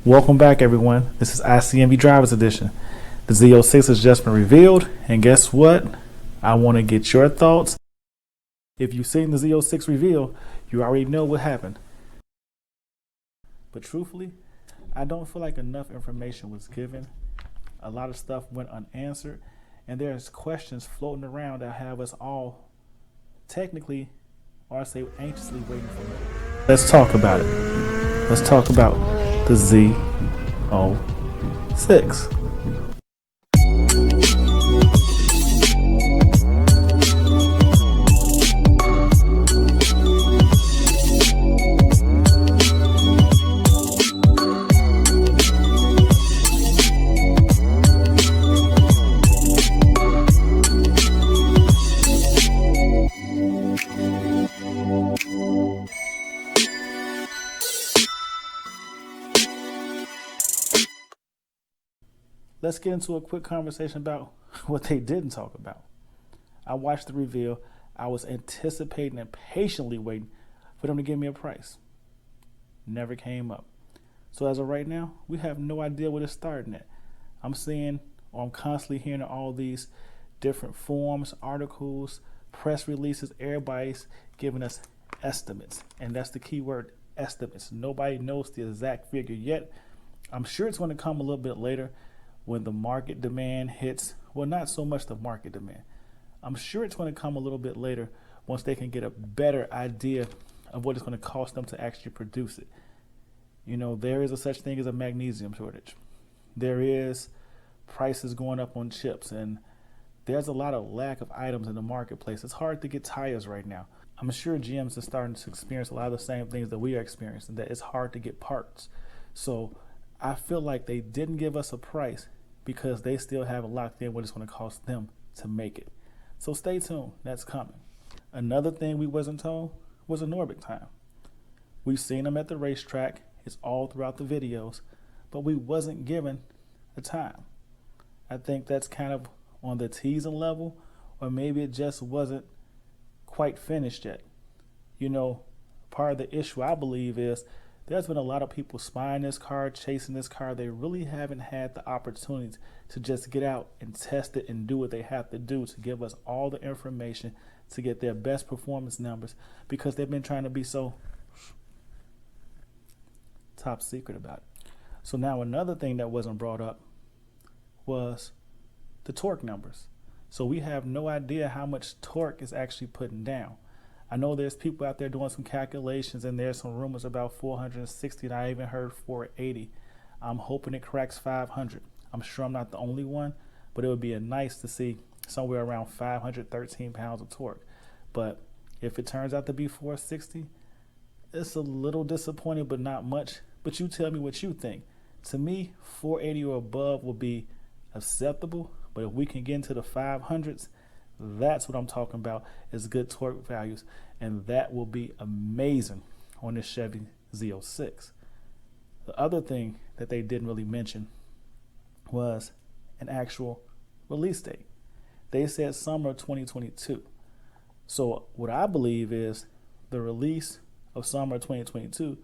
Welcome back, everyone. This is ICMV Drivers Edition. The Z06 has just been revealed, and guess what? I want to get your thoughts. If you've seen the Z06 reveal, you already know what happened. But truthfully, I don't feel like enough information was given. A lot of stuff went unanswered, and there's questions floating around that have us all technically, or I say anxiously waiting for it. Let's talk about it. Let's talk about the Z06. Let's get into a quick conversation about what they didn't talk about. I watched the reveal. I was anticipating and patiently waiting for them to give me a price. Never came up. So as of right now, we have no idea what it's starting at. I'm seeing, or I'm constantly hearing all these different forums, articles, press releases, everybody's giving us estimates. And that's the key word, estimates. Nobody knows the exact figure yet. I'm sure it's going to come a little bit later, when the market demand hits. Well, not so much the market demand. I'm sure it's going to come a little bit later once they can get a better idea of what it's going to cost them to actually produce it. You know, there is a such thing as a magnesium shortage. There is prices going up on chips, and there's a lot of lack of items in the marketplace. It's hard to get tires right now. I'm sure GMs are starting to experience a lot of the same things that we are experiencing, that it's hard to get parts. So I feel like they didn't give us a price because they still haven't locked in what it's going to cost them to make it. So stay tuned, that's coming. Another thing we wasn't told was an orbit time. We've seen them at the racetrack, it's all throughout the videos, but we wasn't given a time. I think that's kind of on the teasing level, or maybe it just wasn't quite finished yet. You know, part of the issue I believe is there's been a lot of people spying this car, chasing this car. They really haven't had the opportunity to just get out and test it and do what they have to do to give us all the information to get their best performance numbers, because they've been trying to be so top secret about it. So now another thing that wasn't brought up was the torque numbers. So we have no idea how much torque is actually putting down. I know there's people out there doing some calculations, and there's some rumors about 460, and I even heard 480. I'm hoping it cracks 500. I'm sure I'm not the only one, but it would be nice to see somewhere around 513 pounds of torque. But if it turns out to be 460, it's a little disappointing, but not much. But you tell me what you think. To me, 480 or above will be acceptable, but if we can get into the 500s, that's what I'm talking about, is good torque values, and that will be amazing on this Chevy Z06. The other thing that they didn't really mention was an actual release date. They said summer of 2022. So what I believe is the release of summer of 2022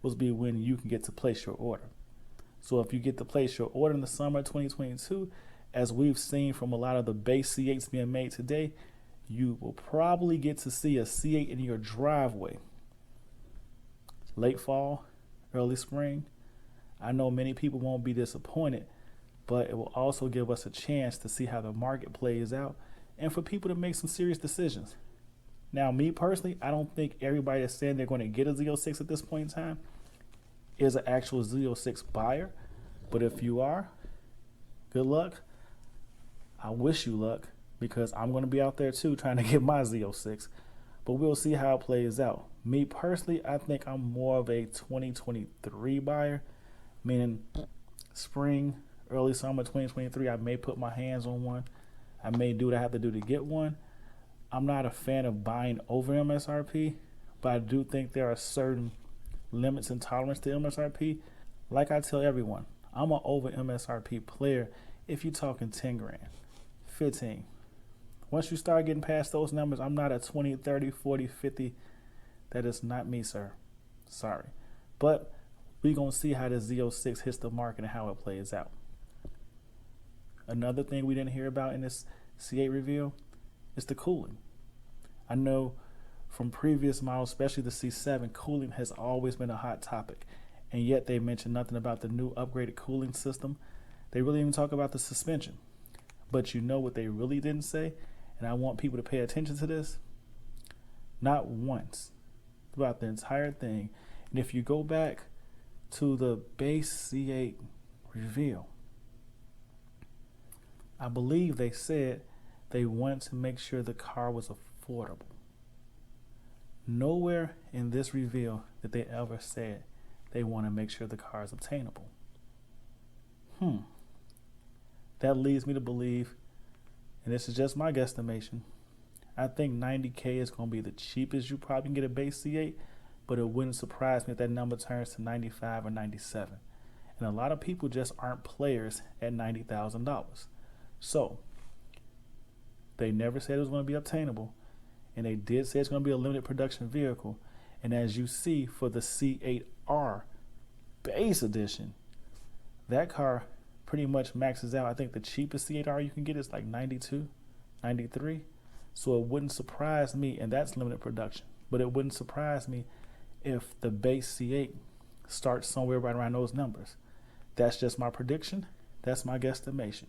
will be when you can get to place your order. So if you get to place your order in the summer of 2022, as we've seen from a lot of the base C8s being made today, you will probably get to see a C8 in your driveway late fall, early spring. I know many people won't be disappointed, but it will also give us a chance to see how the market plays out and for people to make some serious decisions. Now, me personally, I don't think everybody that's saying they're going to get a Z06 at this point in time is an actual Z06 buyer, but if you are, good luck. I wish you luck, because I'm going to be out there too trying to get my Z06, but we'll see how it plays out. Me personally, I think I'm more of a 2023 buyer, meaning spring, early summer 2023. I may put my hands on one. I may do what I have to do to get one. I'm not a fan of buying over MSRP, but I do think there are certain limits and tolerance to MSRP. Like I tell everyone, I'm an over MSRP player if you're talking 10 grand. 15. Once you start getting past those numbers, I'm not a 20, 30, 40, 50. That is not me, sir. Sorry. But we're going to see how the Z06 hits the market and how it plays out. Another thing we didn't hear about in this C8 review is the cooling. I know from previous models, especially the C7, cooling has always been a hot topic, and yet they mentioned nothing about the new upgraded cooling system. They really didn't even talk about the suspension. But you know what they really didn't say, and I want people to pay attention to this? Not once throughout the entire thing. And if you go back to the base C8 reveal, I believe they said they wanted to make sure the car was affordable. Nowhere in this reveal did they ever said they want to make sure the car is obtainable. That leads me to believe, and this is just my guesstimation, I think $90K is going to be the cheapest you probably can get a base C8, but it wouldn't surprise me if that number turns to $95 or $97. And a lot of people just aren't players at $90,000. So they never said it was going to be obtainable, and they did say it's going to be a limited production vehicle. And as you see for the C8R base edition, that car pretty much maxes out. I think the cheapest C8R you can get is like 92, 93. So it wouldn't surprise me, and that's limited production, but it wouldn't surprise me if the base C8 starts somewhere right around those numbers. That's just my prediction. That's my guesstimation.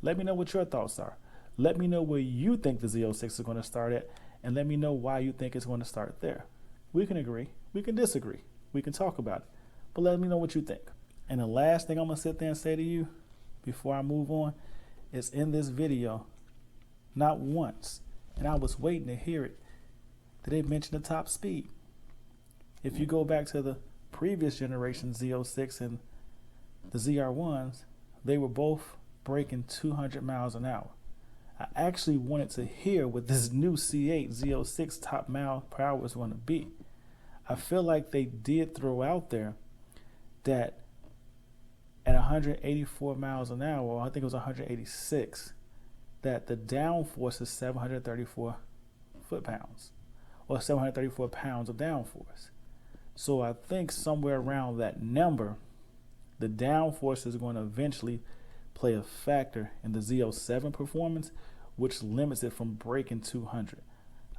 Let me know what your thoughts are. Let me know where you think the Z06 is going to start at, and let me know why you think it's going to start there. We can agree. We can disagree. We can talk about it, but let me know what you think. And the last thing I'm going to sit there and say to you before I move on is, in this video, not once, and I was waiting to hear it, did they mention the top speed. If you go back to the previous generation Z06 and the ZR1s, they were both breaking 200 miles an hour. I actually wanted to hear what this new C8 Z06 top mile per hour was going to be. I feel like they did throw out there that at 184 miles an hour, or I think it was 186, that the downforce is 734 foot-pounds, or 734 pounds of downforce. So I think somewhere around that number, the downforce is going to eventually play a factor in the Z07 performance, which limits it from breaking 200.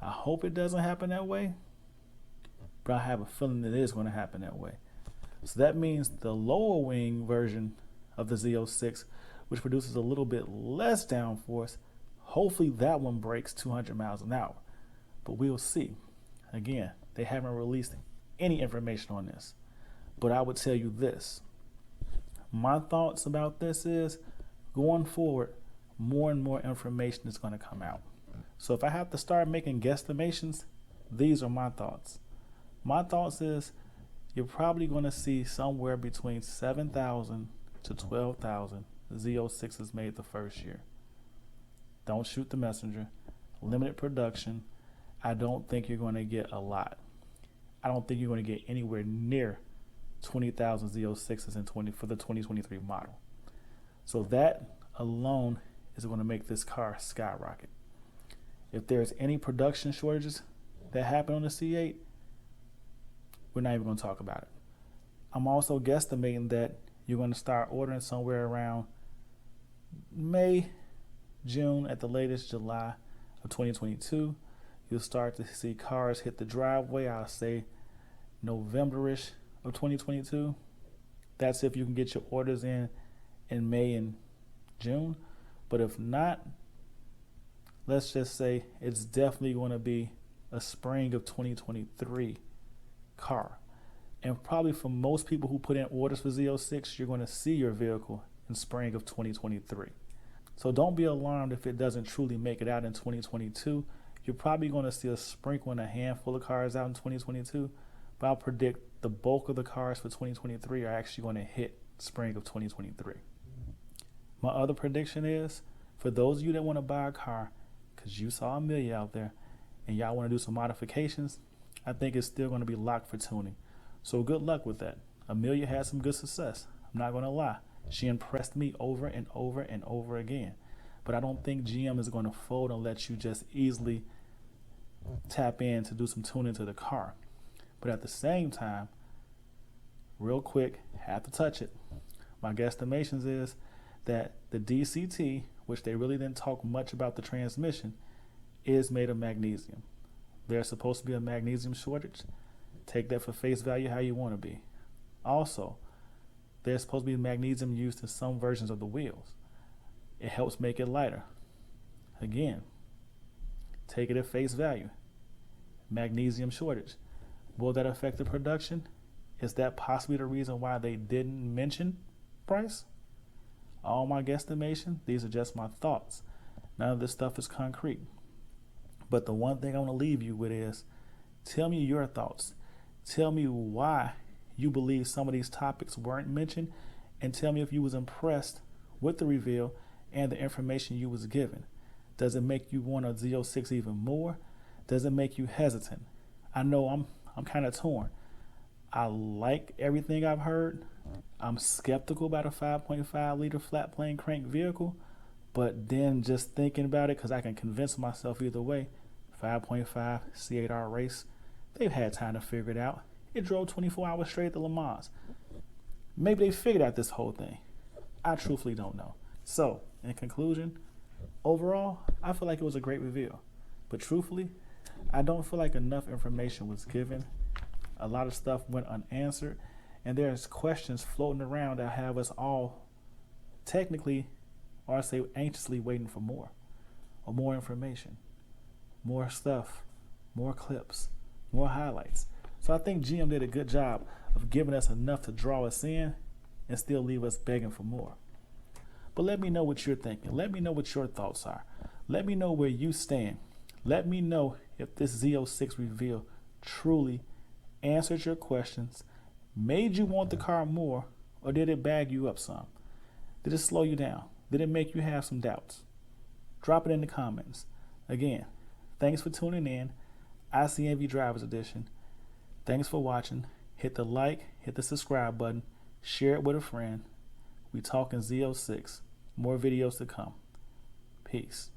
I hope it doesn't happen that way, but I have a feeling that it is going to happen that way. So that means the lower wing version of the Z06, which produces a little bit less downforce, hopefully that one breaks 200 miles an hour. But we'll see. Again, they haven't released any information on this. But I would tell you this. My thoughts about this is, going forward, more and more information is going to come out. So if I have to start making guesstimations, these are my thoughts. My thoughts is, you're probably going to see somewhere between 7,000 to 12,000 Z06s made the first year. Don't shoot the messenger. Limited production. I don't think you're going to get a lot. I don't think you're going to get anywhere near 20,000 Z06s for the 2023 model. So that alone is going to make this car skyrocket. If there's any production shortages that happen on the C8, we're not even going to talk about it. I'm also guesstimating that you're going to start ordering somewhere around May, June, at the latest July of 2022. You'll start to see cars hit the driveway, I'll say November-ish of 2022. That's if you can get your orders in May and June. But if not, let's just say it's definitely going to be a spring of 2023 car. And probably for most people who put in orders for Z06, you're going to see your vehicle in spring of 2023. So don't be alarmed if it doesn't truly make it out in 2022. You're probably going to see a sprinkle and a handful of cars out in 2022, but I'll predict the bulk of the cars for 2023 are actually going to hit spring of 2023. My other prediction is, for those of you that want to buy a car, because you saw Amelia out there and y'all want to do some modifications, I think it's still going to be locked for tuning. So good luck with that. Amelia had some good success. I'm not going to lie. She impressed me over and over and over again. But I don't think GM is going to fold and let you just easily tap in to do some tuning to the car. But at the same time, real quick, have to touch it. My guesstimations is that the DCT, which they really didn't talk much about the transmission, is made of magnesium. There's supposed to be a magnesium shortage. Take that for face value how you want to be. Also, there's supposed to be magnesium used in some versions of the wheels. It helps make it lighter. Again, take it at face value. Magnesium shortage. Will that affect the production? Is that possibly the reason why they didn't mention price? All my guesstimation, these are just my thoughts. None of this stuff is concrete. But the one thing I want to leave you with is, tell me your thoughts. Tell me why you believe some of these topics weren't mentioned, and tell me if you was impressed with the reveal and the information you was given. Does it make you want a Z06 even more? Does it make you hesitant? I know I'm kind of torn. I like everything I've heard. I'm skeptical about a 5.5 liter flat plane crank vehicle, but then just thinking about it, because I can convince myself either way, 5.5 C8R race, they've had time to figure it out. It drove 24 hours straight to Le Mans. Maybe they figured out this whole thing. I truthfully don't know. So, in conclusion, overall, I feel like it was a great reveal. But truthfully, I don't feel like enough information was given. A lot of stuff went unanswered, and there's questions floating around that have us all technically, or I say anxiously waiting for more, or more information, more stuff, more clips, more highlights. So I think GM did a good job of giving us enough to draw us in and still leave us begging for more. But let me know what you're thinking. Let me know what your thoughts are. Let me know where you stand. Let me know if this Z06 reveal truly answered your questions, made you want the car more, or did it bag you up some? Did it slow you down? Did it make you have some doubts? Drop it in the comments. Again, thanks for tuning in. ICNV Drivers Edition. Thanks for watching. Hit the like, hit the subscribe button, share it with a friend. We talking Z06. More videos to come. Peace.